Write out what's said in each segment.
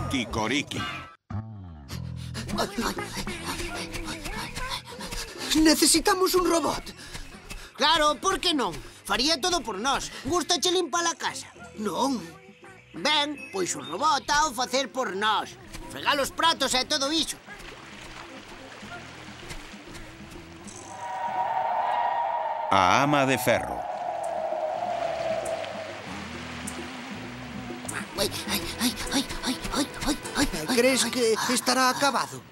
Kikoriki. Necesitamos un robot. Claro, por que non? Faría todo por nós. Gústache limpar a casa? Non. Ben, pois o robot ao facer por nós. Fregar os pratos e todo iso. A ama de ferro. Ai, ai, ai, ai, ai, ai, ai, ai, ai. Crees que estará acabado?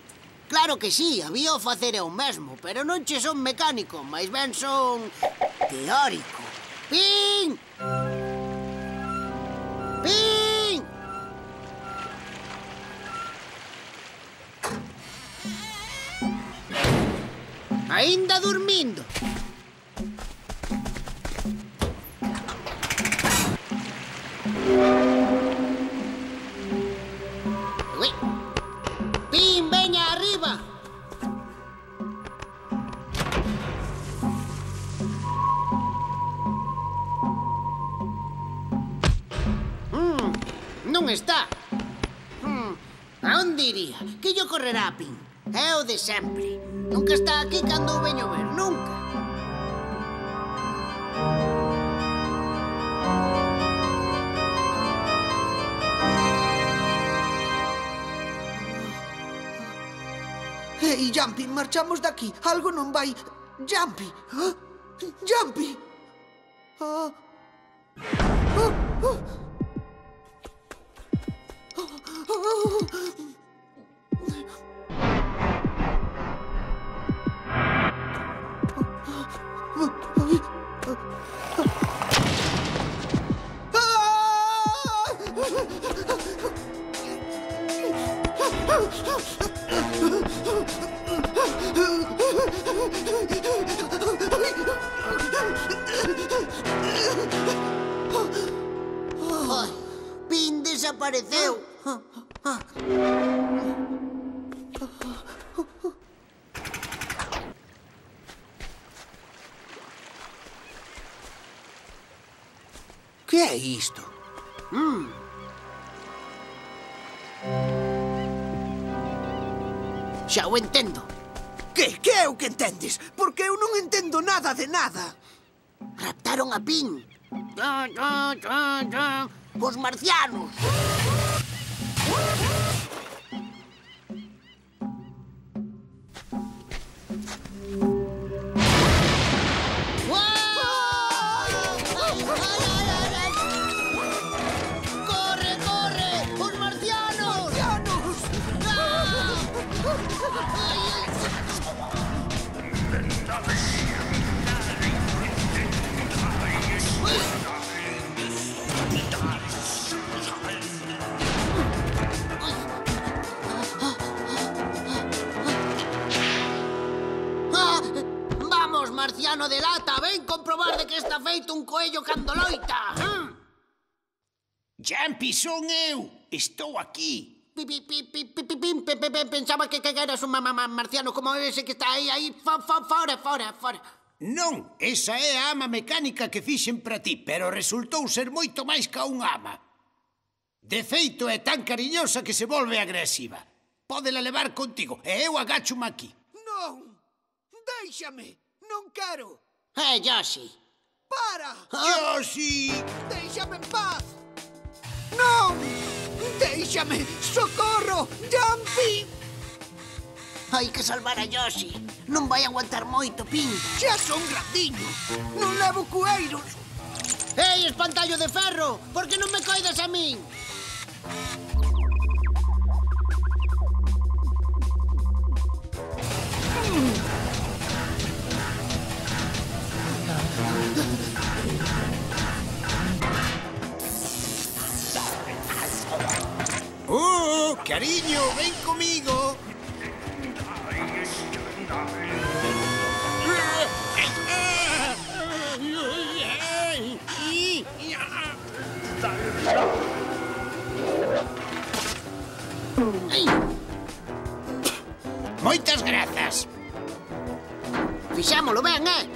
Claro que sí, había o facer eu mesmo, pero non che son mecánico, máis ben son teórico. Pin! Pin! Ainda dormindo. Ui. Pin, veña arriba. Non está. A onde iría? Que yo correrá a Pin? É o de sempre. Nunca está aquí cando o veño ver, nunca. Ei, Jumpy, marchamos daqui. Algo non vai... Jumpy! Ah, Jumpy! Ah. Ah, ah. Ai, Pin desapareceu. Que é isto? Xa o entendo. Que é o que entendes? Porque eu non entendo nada de nada. Raptaron a Pin. Os marcianos. ¡Corre, corre! ¡Os marcianos! ¡Marcianos! Vamos, marciano de lata, ven comprobar de que está feito un coello cando loita. Jumpy, son eu. Estou aquí. Pensaba que eras un marciano como ese que está aí, fora. Non, esa é a ama mecánica que fixen para ti, pero resultou ser moito máis ca un ama. De feito, é tan cariñosa que se volve agresiva. Pódela levar contigo, e eu agáchome aquí. Non! Déixame! Non quero! Yoshi. Para! Yoshi! Déixame en paz! Non! Déixame! Socorro! Jumpy! Hai que salvar a Yoshi. Non vai aguantar moito, Pin. Xa son grandiño! Non levo cueiros! Ei, espantallo de ferro! Por que non me coidas a min? Cariño, ven comigo. Moitas grazas. Fixámolo ben, eh?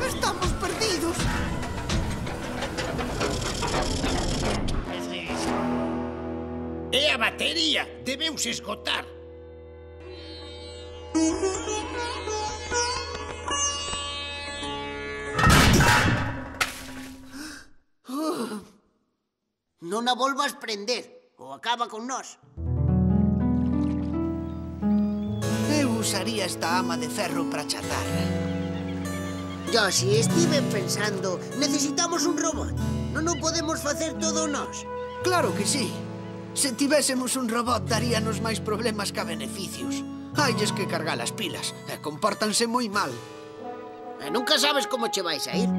Estamos perdidos. E a batería debeuse esgotar. Non a volvas prender, ou acaba con nós. Eu usaría esta ama de ferro para chatarra. Yo si estive pensando, necesitamos un robot. Non o podemos facer todo nós. Claro que sí. Se tivésemos un robot daríanos máis problemas que beneficios. Hailles que cargar as pilas e compórtanse moi mal. E nunca sabes como che vais a ir.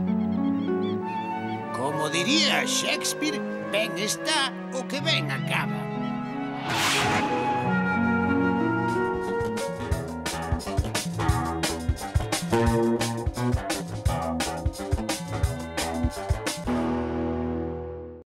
Como diría Shakespeare, ben está o que ben acaba.